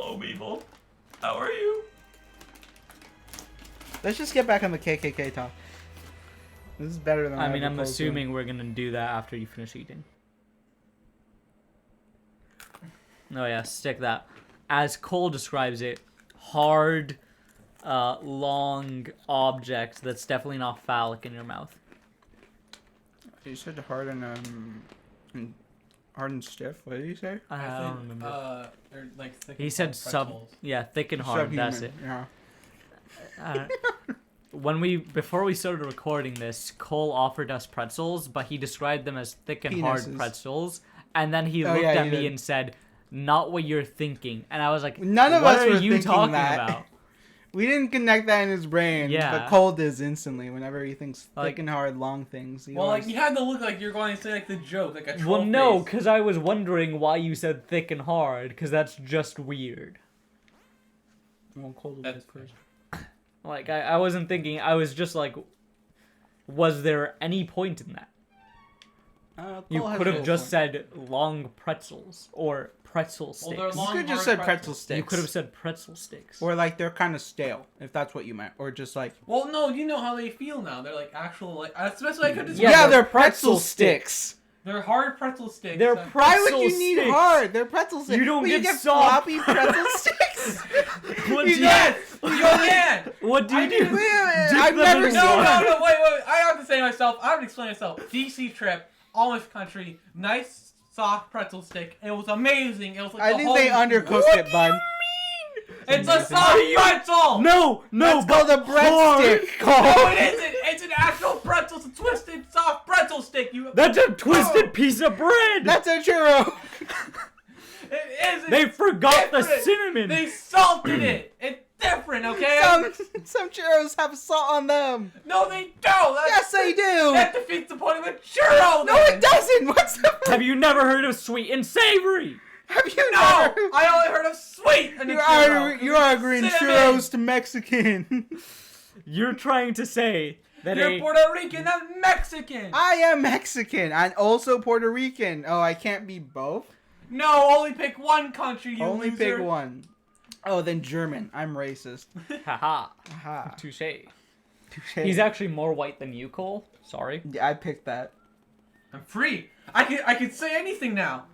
Hello, people. How are you? Let's just get back on the KKK talk. This is better than I mean, I'm assuming we're gonna do that after you finish eating. Oh yeah, stick that. As Cole describes it, hard, long object that's definitely not phallic in your mouth. You said hard and stiff. What did you say? I don't remember. They're like thick He said pretzels. thick and hard. That's it. Yeah. Before we started recording this, Cole offered us pretzels, but he described them as thick and hard pretzels, and then he looked at me and said, "Not what you're thinking," and I was like, None of us were you thinking talking that. about? We didn't connect that in his brain. Yeah. But Cole does instantly whenever he thinks Like- thick and hard, long things. Well, like you had to look like you're going to say like the joke, like a troll Well, no, face. because I was wondering why you said thick and hard, because that's just weird. Well, Cole will That's pick first. Like, I wasn't thinking, I was just like, was there any point in that? You Cole has could a have little just point. said long pretzels, or pretzel sticks. they're You long, could have just hard said pretzel sticks. You could have said pretzel sticks. Or like they're kind of stale, if that's what you meant. Or just like. Well, no, you know how they feel now. They're like actual, like especially I could just. Yeah, Yeah, they're they're pretzel pretzel sticks. They're hard pretzel sticks. They're that- Why would Pretzel you need sticks. hard? They're pretzel sticks. You don't But get you get soft. floppy pretzel sticks. What You do Yes, you can. What do you do? Wait a minute, Dip I've them never in seen No, that. no, wait. I have to say myself. I have to explain myself. DC trip, Amish country, nice soft pretzel stick. It was amazing. It was like I the think whole they undercooked it, bud. It's a soft pretzel. No, That's called a hard. breadstick. No, it isn't. It's an actual pretzel. It's a twisted soft pretzel stick. You. That's a twisted piece of bread. That's a churro. It isn't. They forgot the different. cinnamon. They salted it. It's different, okay? Some churros have salt on them. No, they don't. Yes, they do. That defeats the point of a churro. No, then. it doesn't. What's the? Have you never heard of sweet and savory? Have you No, never? I only heard of sweet and a churro. You're arguing Cinnamon. churros to Mexican. You're trying to say that You're Puerto Rican, not Mexican. I am Mexican and also Puerto Rican. Oh, I can't be both? No, only pick one country, you Only loser. pick one. Oh, then German. I'm racist. haha, Aha. touche. Touche. He's actually more white than you, Cole. Sorry. Yeah, I picked that. I'm free. I can say anything now.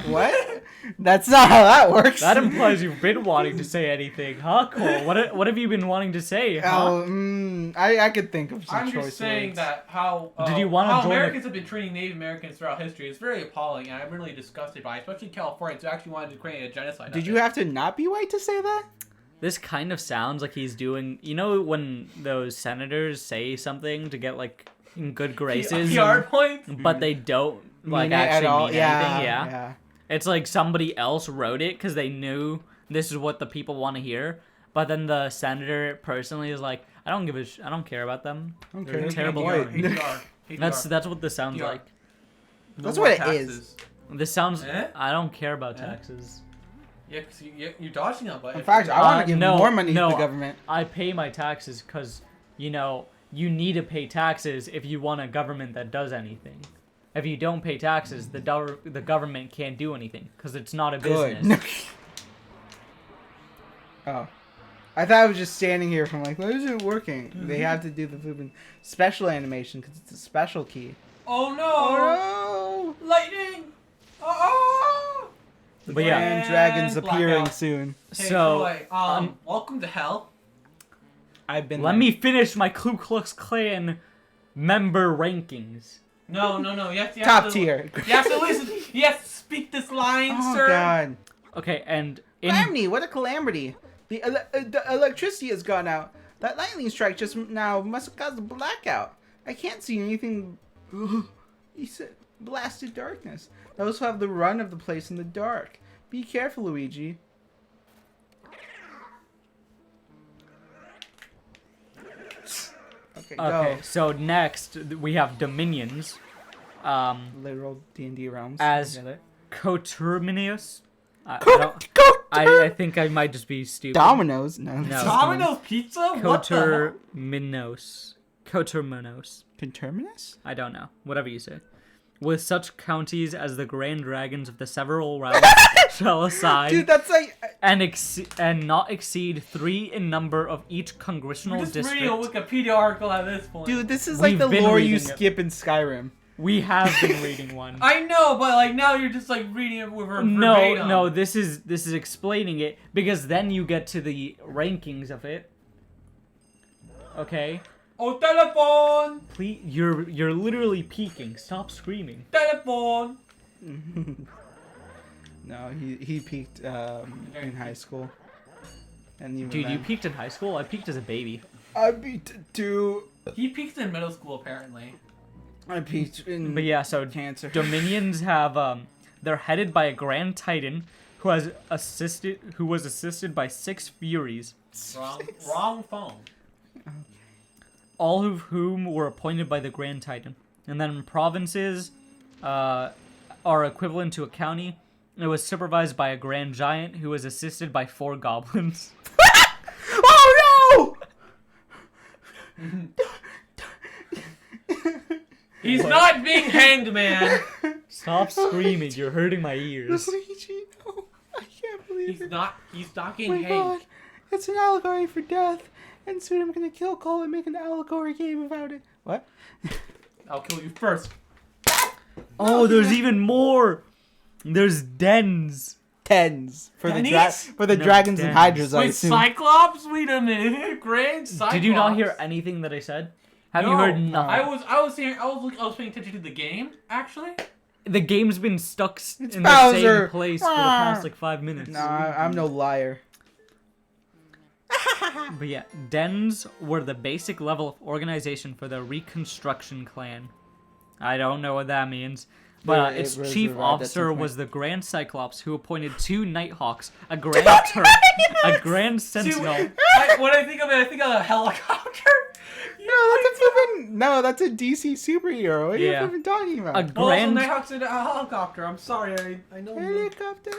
What? That's not how that works. That implies you've been wanting to say anything, huh, Cole? What have you been wanting to say, huh? Oh, I could think of some I'm choice just saying words. that how Did you wanna how join the- Americans have been treating Native Americans throughout history is very appalling, and I'm really disgusted by it, especially Californians who actually wanted to create a genocide. Did of you it. have to not be white to say that? This kind of sounds like he's doing... You know when those senators say something to get, like, in good graces, PR points? but they don't, like, Mean it at actually all? mean Yeah, anything? Yeah. It's like somebody else wrote it because they knew this is what the people want to hear. But then the senator personally is like, I don't care about them. I don't They're care. terrible White. government. HDR. That's what this sounds PR. like. No That's more what it taxes. is. This sounds... Eh? I don't care about Eh? taxes. Yeah, because you're dodging that, but In fact, I want to give no, more money no. to the government. I pay my taxes because, you know, you need to pay taxes if you want a government that does anything. If you don't pay taxes, the government can't do anything because it's not a Good. business. Oh. I thought I was just standing here from like, why is it working? They have to do the flipping special animation because it's a special key. Oh no! Oh Lightning! Oh! But yeah. And dragons And appearing blackout. soon. Hey, So, Troy, welcome to hell. I've been let there. me finish my Ku Klux Klan member rankings. No. You have to, Top tier. You have to listen. You have to speak this line, Oh sir. god. Okay, and in Calamity, what a calamity. The electricity has gone out. That lightning strike just now must have caused a blackout. I can't see anything. He said, blasted darkness. Those who have the run of the place in the dark. Be careful, Luigi. Okay, okay, go. so next we have Dominions. Literal D&D realms. As Get it? coterminous. I I think I might just be stupid. Dominoes. No. No. Domino's Pizza? What the hell? Coterminos. Coterminos. Conterminus? I don't know. Whatever you say. With such counties as the grand dragons of the several realms shall assign. Dude, that's like and not exceed 3 in number of each congressional We're just district. reading a Wikipedia article at this point. Dude, this is like We've the been lore you reading it. skip in Skyrim. We have been reading one. I know, but like now you're just like reading it with verbatim. No, this is explaining it because then you get to the rankings of it. Okay. Oh, telephone! Please, you're literally peeking. Stop screaming. Telephone! No, he peaked in high school. And even Dude, you then- peaked in high school? I peaked as a baby. I peaked too. He peaked in middle school, apparently. I peaked in But yeah, so cancer. Dominions have they're headed by a Grand Titan who was assisted by 6 Furies, Wrong phone. all of whom were appointed by the Grand Titan. And then provinces are equivalent to a county. It was supervised by a Grand Giant who was assisted by 4 goblins. Oh no! He's not being hanged, man. Stop screaming, you're hurting my ears. Luigi, no. I can't believe it. He's not Oh getting my hanged. god. It's an allegory for death. And soon I'm gonna kill Cole and make an allegory game about it. What? I'll kill you first. Oh, there's even more! There's dens. Tens. For the Denny's? for the No, dragons and dens. hydras, I Wait, assume. Cyclops? Wait a minute. Grand Cyclops. Did you not hear anything that I said? Have you No, heard nothing? I was paying attention to the game, actually. The game's been stuck in the Bowser. same place for the past like 5 minutes. No, I'm no liar. But yeah, dens were the basic level of organization for the Reconstruction Clan. I don't know what that means. But Yeah, its it was chief revived at some officer point. was the Grand Cyclops, who appointed 2 Nighthawks, a Grand Turk, a Grand Sentinel. When I think of it, I think of a helicopter. No, that's a DC superhero. What are Yeah. you even talking about? A Well, Grand, Nighthawk's in a helicopter. I'm sorry, I know. Helicopter.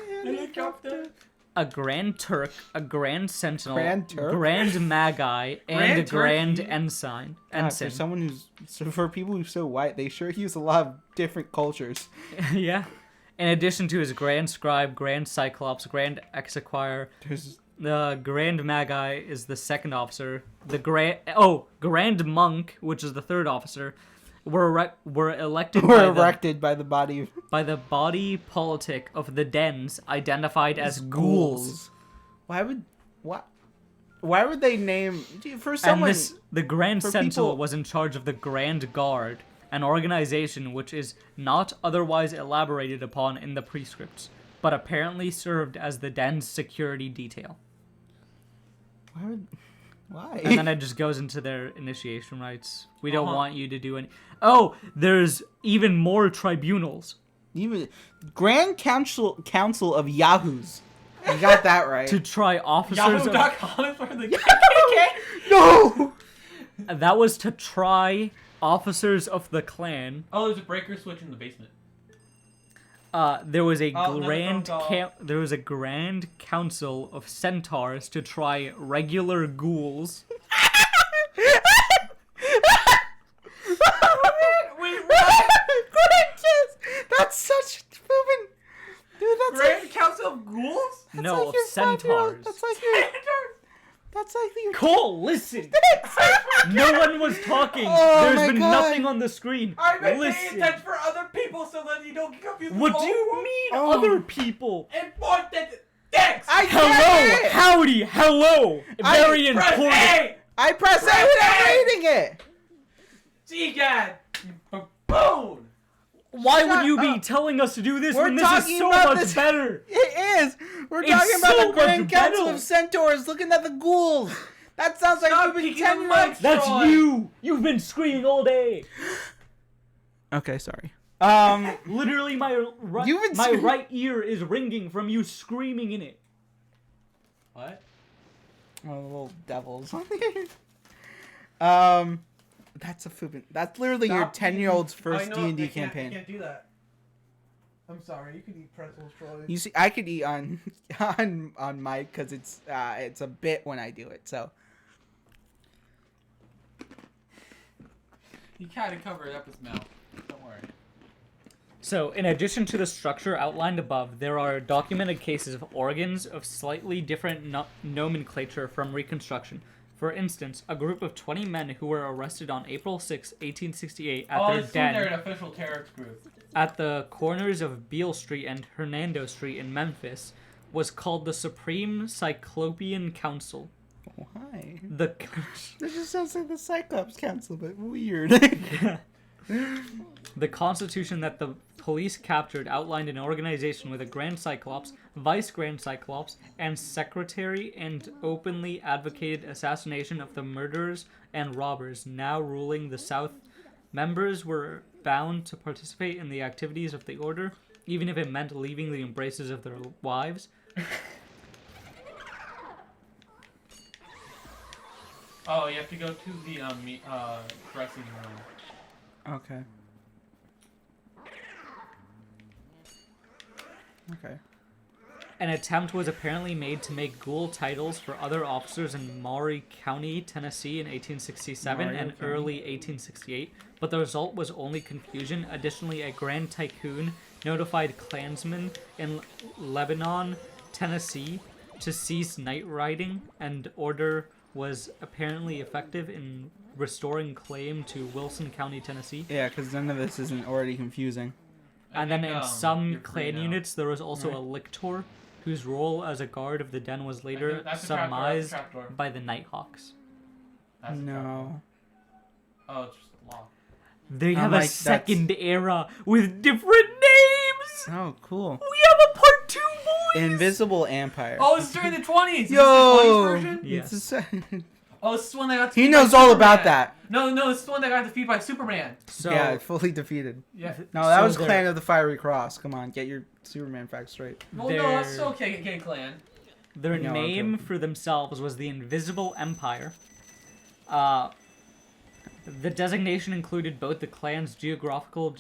a Grand Turk, a Grand Sentinel, Grand Turk? Grand Magi, and Grand a Grand Turkey? Ensign. For Ensign. someone for people who's so white, they sure use a lot of different cultures. Yeah. In addition to his Grand Scribe, Grand Cyclops, Grand Exequire, There's the Grand Magi is the second officer. The Grand Monk, which is the third officer, were elected erected by the body. by the body politic of the dens, identified as ghouls. Why would they name for And someone? the Grand for Sentinel people- was in charge of the Grand Guard, an organization which is not otherwise elaborated upon in the prescripts, but apparently served as the den's security detail. Why? And then it just goes into their initiation rites. We don't want you to do any. Oh, there's even more tribunals Even Grand Council of Yahoos. You got that right. to try officers. Yahoo.com is for the KKK. No. That was to try officers of the clan. Oh, there's a breaker switch in the basement. There was a another phone call. there was a grand council of centaurs to try regular ghouls. That's such moving. Dude, that's Grand Council of Ghouls? No, like of your 5-year-old. centaurs. That's like your. That's like your. Cole, listen. No one was talking. Oh There's my been God. nothing on the screen. I've been paying Listen. attention for other people so that you don't get confused. What with do you all mean, Oh. other people? Important. Thanks. Hello, howdy, hello. Very Press important. A. I press A without reading it. G-Gad. You baboon. Why Shut would you be up. telling us to do this We're when this is talking so about much this- better? It is. We're It's talking about so the Grand much Council better. of Centaurs looking at the ghouls. That sounds like Stop you've been peeking on 10 my months. That's Troy. you. You've been screaming all day. Okay, sorry. Literally, my You've been my scream- right ear is ringing from you screaming in it. What? Oh, little devils. That's a Fubin. That's literally your Stop 10-year-old's eating- first I know, D&D I can't- campaign. I can't do that. I'm sorry. You can eat pretzels, Troy. You see, I could eat on mic because it's a bit when I do it. So He kind of covered up his mouth. Don't worry. So, in addition to the structure outlined above, there are documented cases of organs of slightly different nomenclature from Reconstruction. For instance, a group of 20 men who were arrested on April 6, 1868 at their den they're an official terrorist group. at the corners of Beale Street and Hernando Street in Memphis was called the Supreme Cyclopean Council. Why? That just sounds like the Cyclops Council, but weird. The constitution that the police captured outlined an organization with a Grand Cyclops, Vice Grand Cyclops, and secretary, and openly advocated assassination of the murderers and robbers now ruling the South. Members were bound to participate in the activities of the order, even if it meant leaving the embraces of their wives. Oh, you have to go to the dressing room. Okay. Okay. An attempt was apparently made to make ghoul titles for other officers in Maury County, Tennessee in 1867 and early 1868, but the result was only confusion. Additionally, a Grand Tycoon notified Klansmen in Lebanon, Tennessee to cease night riding, and order was apparently effective in restoring claim to Wilson County, Tennessee. Yeah, because none of this isn't already confusing. And then in some clan units, there was also a lictor, whose role as a guard of the den was later surmised by the Nighthawks. No. Oh, it's just a law. They have a second era with different names! Oh, cool. We have a part 2, boys! Invisible Empire. Oh, it's during the 20s! Is Yo! this the 20s version? Yes. Oh, this is the one that got He defeated knows by all Superman. about that. No, this is the one that got defeated by Superman. So, Yeah, fully defeated. Yeah. No, that So was they're- Clan of the Fiery Cross. Come on, get your Superman facts straight. Well, no, that's still K Clan. their No, name okay. for themselves was the Invisible Empire. The designation included both the clan's geographical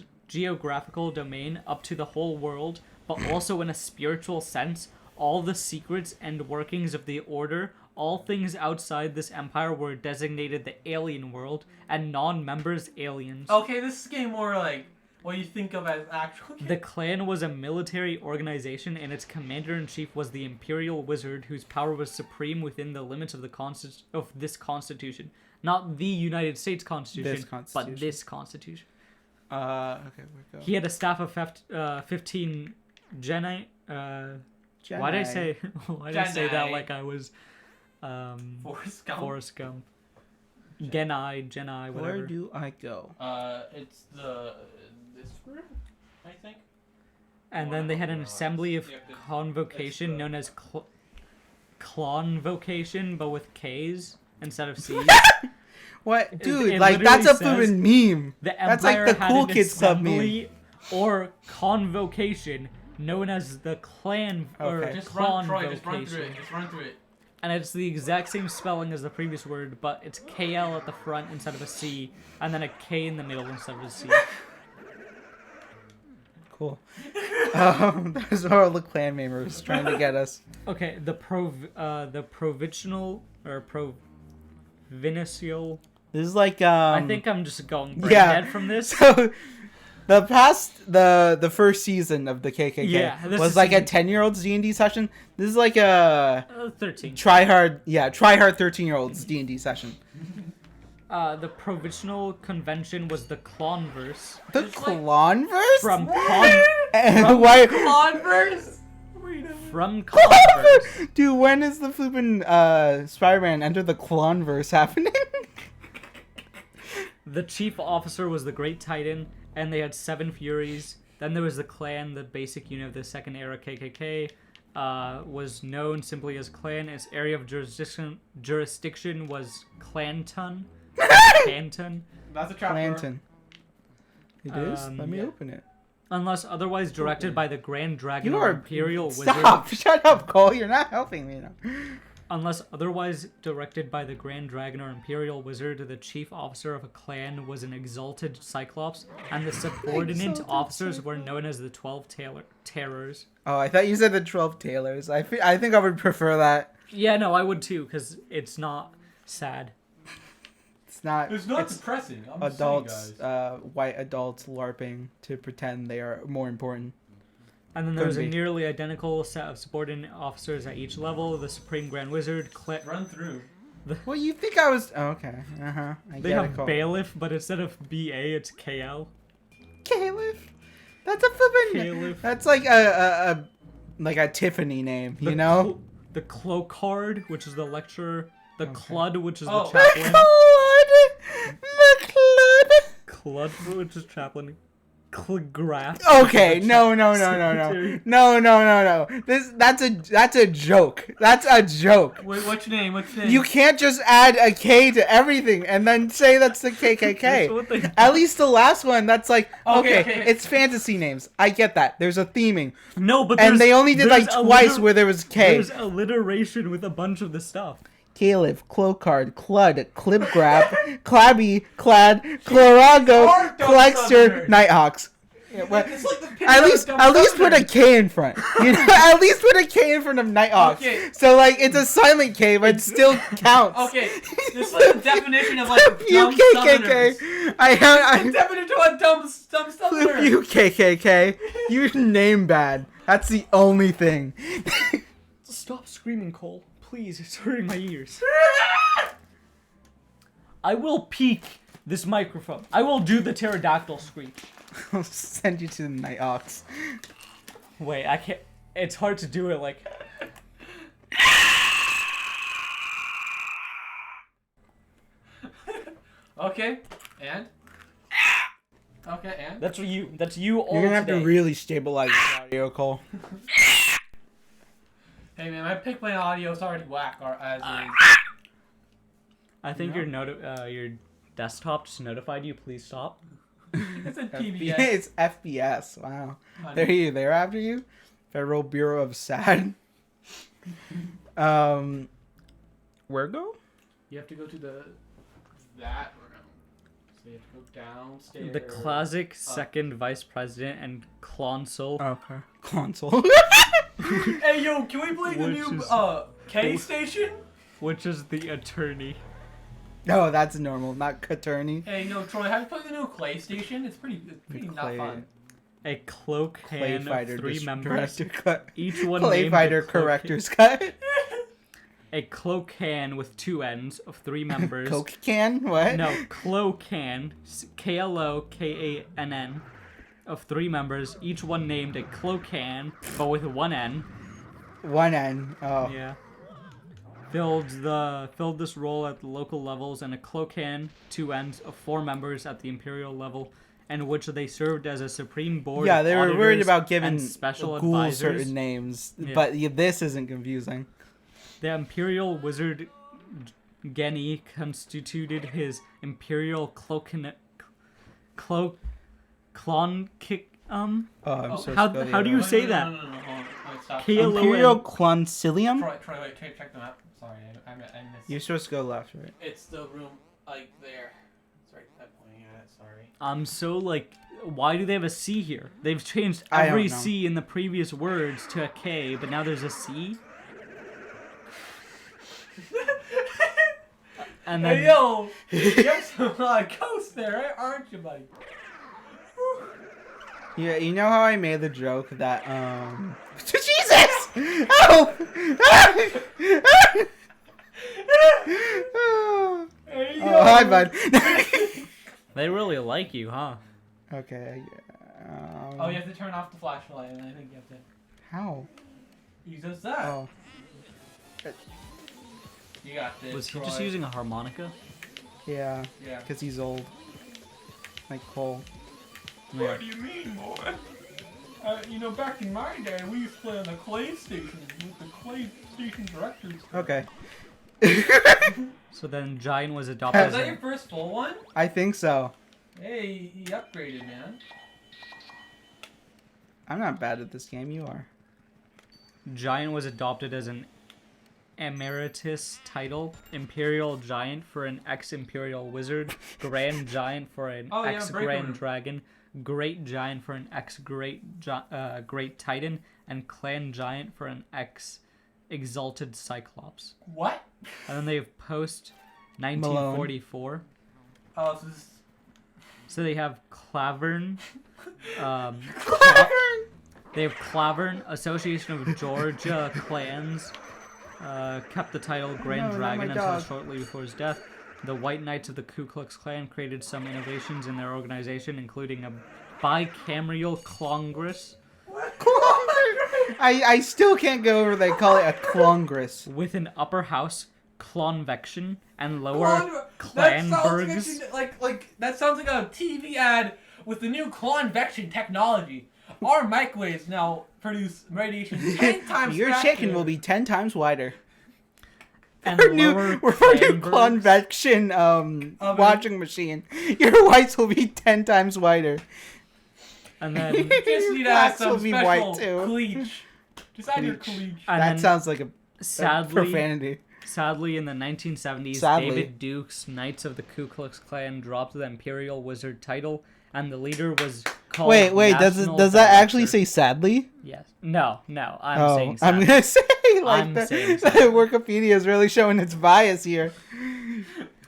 domain up to the whole world, but also in a spiritual sense, all the secrets and workings of the order. All things outside this empire were designated the alien world, and non-members aliens. Okay, this is getting more like what you think of as actual. The clan was a military organization, and its commander-in-chief was the Imperial Wizard, whose power was supreme within the limits of this Constitution. Not the United States Constitution, but this Constitution. Okay, we go. He had a staff of 15 Jedi. Why did I say? Why did I say that like I was? Forrest Gump. Jedi, whatever. Where do I go? It's this room, I think. And then they had an assembly of convocation known as Klonvocation, but with K's instead of C's. What, dude? it Like that's a literally flippin' meme. The That's like Empire the had cool an kids club meme. assembly or convocation known as the clan or Okay. Just run through it. convocation. Just run through it. And it's the exact same spelling as the previous word, but it's KL at the front instead of a C, and then a K in the middle instead of a C. Cool. Those are all the clan members trying to get us. Okay, the provincial or provincial. This is like I think I'm just going brain yeah. dead from this. So the first season of the KKK was like a 10-year-old's D&D session. This is like a 13. try hard 13-year-old's D&D session. The provincial convention was the Clonverse. The Clonverse? From Why? Converse. From Clonverse. Dude, when is the flippin' Spider-Man Enter the Clonverse happening? The chief officer was the Great Titan, and they had 7 Furies. Then there was the clan, the basic unit of the second era KKK. Was known simply as clan. Its area of jurisdiction was Klontent. Canton. That's a trap. Clanton. It is? Let me yeah. open it. Unless otherwise directed by the Grand Dragon You or are... Imperial Stop! Wizard. Shut up, Cole. You're not helping me now. Unless otherwise directed by the Grand Dragon or Imperial Wizard, the chief officer of a clan was an exalted Cyclops, and the subordinate officers were known as the 12 Terrors. Oh, I thought you said the 12 Tailors. I think I would prefer that. Yeah, no, I would too, because it's not sad. It's not. It's not It's depressing. I'm adults, just saying, white adults LARPing to pretend they are more important. And then there's a Couldn't be. nearly identical set of subordinate officers at each level. The Supreme Grand Wizard, guys. Run through. Well, you think I was? Oh, okay. I They get have it. Cole. Bailiff, but instead of BA, it's KL. Caliph. That's a flippin'. Caliph. That's like a Tiffany name, you know? The Clocard, which is the lecturer. The Okay. Clud, which is Oh. the chaplain. McLeod. Clud, which is chaplain. Clograph. Okay, no. That's a joke. That's a joke. Wait, what's your name? What's your name? You can't just add a K to everything and then say that's the That's KKK. what they- At least the last one, that's like, okay, Okay. it's fantasy names. I get that. There's a theming. No, but And they only did like there's twice where there was K. There's alliteration with a bunch of the stuff. Caliph, Clocard, Clud, Clipgrab, Clabby, Clad, Clorago, Are dumb Clexter, Southerners. Nighthawks. Yeah, It's well, like the picture at of least dumb put a Southerners. K in front. You know, at least put a K in front of Nighthawks. Okay. So like it's a silent K, but it still counts. Okay, this is like the definition of like You dumb Southerners. KKK. I The definition of dumb Southerners. you KKK. You name bad. That's the only thing. Stop screaming, Cole. Please, it's hurting my ears. I will peek this microphone. I will do the pterodactyl screech. I'll send you to the Nighthawks. Wait, I can't. It's hard to do it like. Okay, and? Okay, and? That's you. That's you all You're gonna have today. to really stabilize the audio, Cole. Hey man, my audio's already whack or as is. I think No. your desktop just notified you. Please stop. It's a PBS. It's FPS. Wow. Honey. They're after you. Federal Bureau of SAD. Where go? You have to go to that room. So you have to go downstairs. The classic second vice president and console. Okay. Console. Hey yo, can we play the Which new is- K station? Which is the attorney. No, that's normal, not Caterney. Hey no, Troy, have you played the new Clay station? It's pretty not Clay- fun. A cloak Clay hand fighter of 3 dis- members. director cut. Each one Clay named fighter a cloak- corrector's cut. A cloak can with 2 ends of 3 members. Coke can? What? No, clocan, KLOKANN, of 3 members, each one named a clocan, but with 1 N. One N. Oh. Yeah. Filled this role at the local levels, and a clocan, 2 Ns, of 4 members at the imperial level, and which they served as a supreme board. Yeah, of they were worried auditors about and giving special ghouls advisors. certain names, Yeah. but this isn't confusing. The imperial wizard Genny constituted his imperial cloak clon kick Oh, I'm so how spelled do the you other say no, that? No, hold on, stop. KLON. Imperial Quancilium? Troy, wait, check the map. Sorry, I missed. You're supposed to go left, right? It's the room, like, there. Sorry, I'm pointing at it, sorry. I'm so like, why do they have a C here? They've changed I don't every know. C in the previous words to a K, but now there's a C. And then Hey, yo! You have some ghosts there, aren't you, buddy? Yeah, you know how I made the joke that, Jesus! Help! Hey, yo! Oh, hi, bud. they really like you, huh? Okay. Oh, you have to turn off the flashlight, and I think you have to How? use just that. Oh. You got this, Was he Troy. just using a harmonica? Yeah, Yeah. because he's old. Like Cole. What do you mean, boy? You know, back in my day, we used to play on the Clay Station with the Clay Station directors. Okay. So then Giant was adopted. Was that your first full one? I think so. Hey, he upgraded, man. I'm not bad at this game, you are. Giant was adopted as an emeritus title. Imperial Giant for an ex-Imperial Wizard. Grand Giant for an Oh, yeah, ex-Grand Breaker Room. Dragon. Great Giant for an ex-Great Great Titan. And Clan Giant for an ex-Exalted Cyclops. What? And then they have post 1944. Oh, so this. So they have Clavern. Clavern! They have Clavern, Association of Georgia Clans. Kept the title Grand No, not Dragon my until dog. shortly before his death. The White Knights of the Ku Klux Klan created some innovations in their organization, including a bicameral Congress I still can't go over they call it a Congress. with an upper house, Clonvection, and lower That sounds Clanburgs. like that sounds like a TV ad with the new Klonvection technology. Our microwaves now produce radiation 10 times Your faster. chicken will be 10 times wider. And We're lower new Clanburgs. convection washing machine. Your whites will be 10 times wider. And then, You just need to Blacks add some will be special white, too. cleach. Just add your cleach. and That then sounds like a sadly, profanity. Sadly, in the 1970s, Sadly. David Duke's Knights of the Ku Klux Klan dropped the Imperial Wizard title, and the leader was called. Wait, National does that actually Director. say sadly? Yes. No, I'm saying I'm sadly. gonna say like I'm the saying sadly. Wikipedia is really showing its bias here.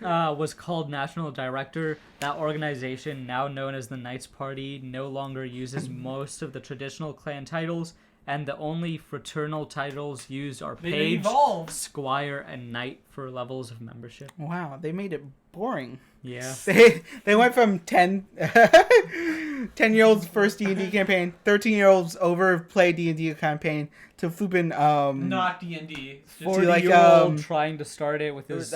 Was called National Director. That organization, now known as the Knights Party, no longer uses most of the traditional clan titles, and the only fraternal titles used are They Page, evolved. Squire, and Knight for levels of membership. Wow, they made it boring. Yeah. They went from 10-year-olds first D&D campaign, 13-year-olds overplay D&D campaign to flipping Not D&D. Just 40-year-old trying to start it with his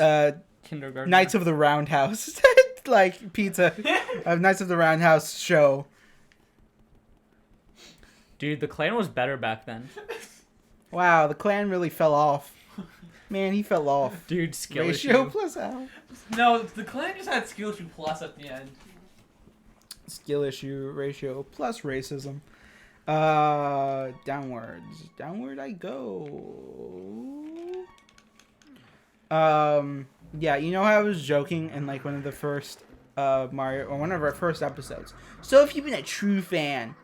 kindergarten. Knights of the Roundhouse like pizza Knights of the Roundhouse show. Dude, the clan was better back then. Wow, the clan really fell off. Man, he fell off. Dude, skill Ratio issue. plus L. No, the clan just had skill issue plus at the end. Skill issue ratio plus racism. Downwards. Downward I go. Yeah, you know how I was joking in like one of the first Mario or one of our first episodes. So if you've been a true fan,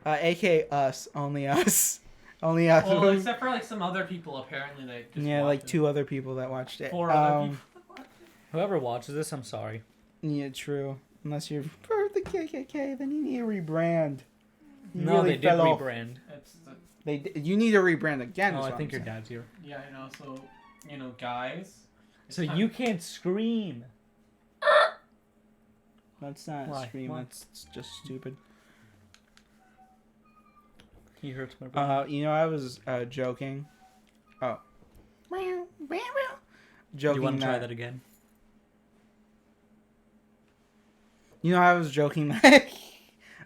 aka us, only us. Only us. Well, except for like some other people apparently that just Yeah, watched like it. 2 other people that watched it. 4 other people. Whoever watches this, I'm sorry. Yeah, true. Unless you're for the KKK, then you need to rebrand. You No, really they did fell off. rebrand. You need to rebrand again. Oh, is I what think I'm your saying. dad's here. Yeah, I know. So, guys. it's So time- you can't scream. That's not Why? a stream. Why? That's just stupid. He hurts my brain. I was joking. Oh. Joking. Do you want to try that again? I was joking that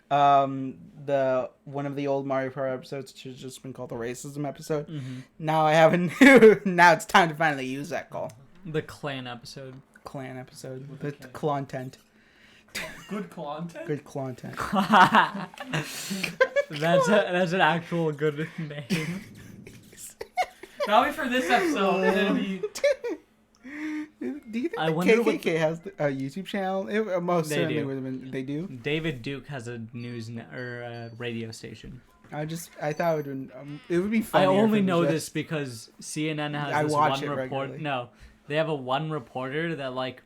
the one of the old Mario Kart episodes should have just been called the racism episode. Mm-hmm. Now I have a new. Now it's time to finally use that call. The clan episode. Clan episode. With The the K. Klontent. Good content. Good Klontent. that's an actual good name. That'll be for this episode, and then it'll be. Do you think I the wonder what KKK has a YouTube channel? It most They certainly do. would have been. They do. David Duke has a radio station. I thought it would. It would be funny. I only know this because CNN has I this watch one it report. regularly. No, they have a one reporter that like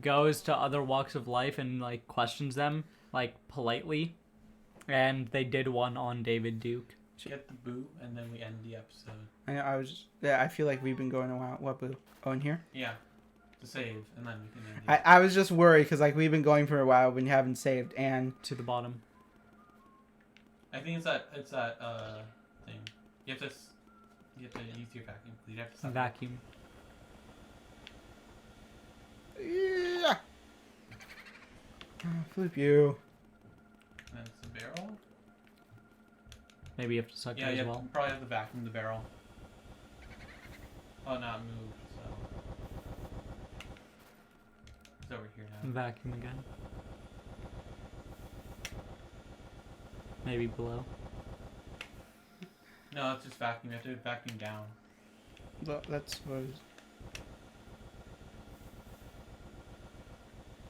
goes to other walks of life and like questions them like politely, and they did one on David Duke. Get the boot, and then we end the episode. I feel like we've been going a while. What boo? Oh, in here? Yeah. To save, and then we can end it. I was just worried because like we've been going for a while, we haven't saved, and To the bottom. I think it's that thing. You have to use your vacuum. You have to suck it. Vacuum. yeah. Flip you. And it's the barrel. Maybe you have to suck Yeah, it you as well. probably have to vacuum the barrel. Oh, not moved. So it's over here now. Vacuum again. Maybe below. No, it's just vacuum. You have to vacuum down. That's what.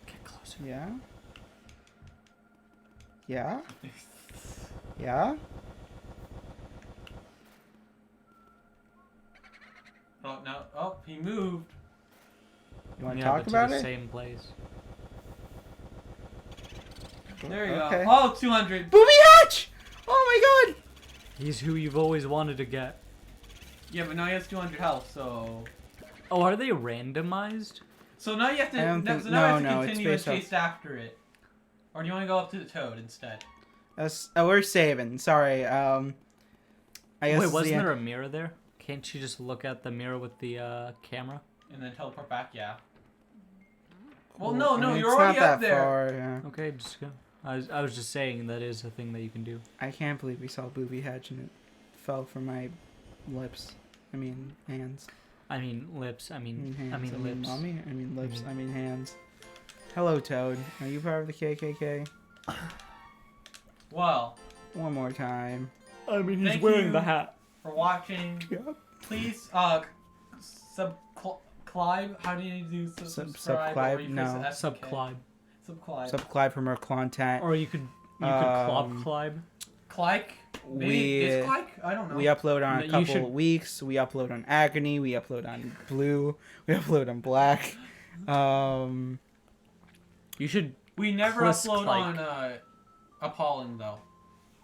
Get closer. Yeah. Yeah. Yeah. Oh no! Oh, he moved. You want to Yeah, talk but about to the it? same place. There you Okay. go. Oh, 200. Booby hatch! Oh my god! He's who you've always wanted to get. Yeah, but now he has 200 health, so... Oh, are they randomized? So now you have to, I don't think- so now you no, have to it's continue and based off- chase after it. Or do you want to go up to the toad instead? We're saving. Sorry. I guess Wait, wasn't there a mirror there? Can't you just look at the mirror with the camera? And then teleport back, yeah. Well, Well, no, I mean, you're it's already not up that there. far, yeah. Okay, just go. I was just saying that is a thing that you can do. I can't believe we saw Booby hatch and it fell from my lips. I mean, hands. I mean lips. I mean hands. lips. Mommy? I mean lips. I mean hands. Hello, Toad. Are you part of the KKK? Well, One more time. I mean, he's Thank wearing you. the hat. for watching. Yep. Please, subscribe. How do you do subscribe? subscribe? Or you No. press the S and K? Subclibe. Subscribe. Subscribe for more Klontent. Or you could clop-clibe. Clike? Maybe it's Clike? I don't know. We upload on No, a you couple should- of weeks. We upload on Agony. We upload on Blue. We upload on Black. You should. We never Plus upload Clike. on Appalling, though.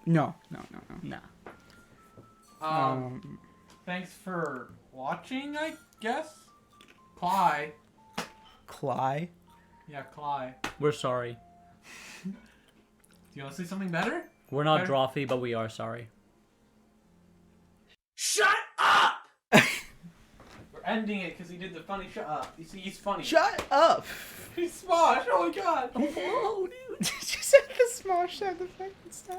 No. Nah. Thanks for watching, I guess? Cly. Cly. Yeah, Cly. We're sorry. Do you want to say something better? We're not Better? Drawfee, but we are sorry. Shut up! We're ending it because he did the funny shut up. You see, he's funny. Shut up! He's Smosh, oh my god! Whoa, dude. Did you say the small sound effect and stuff?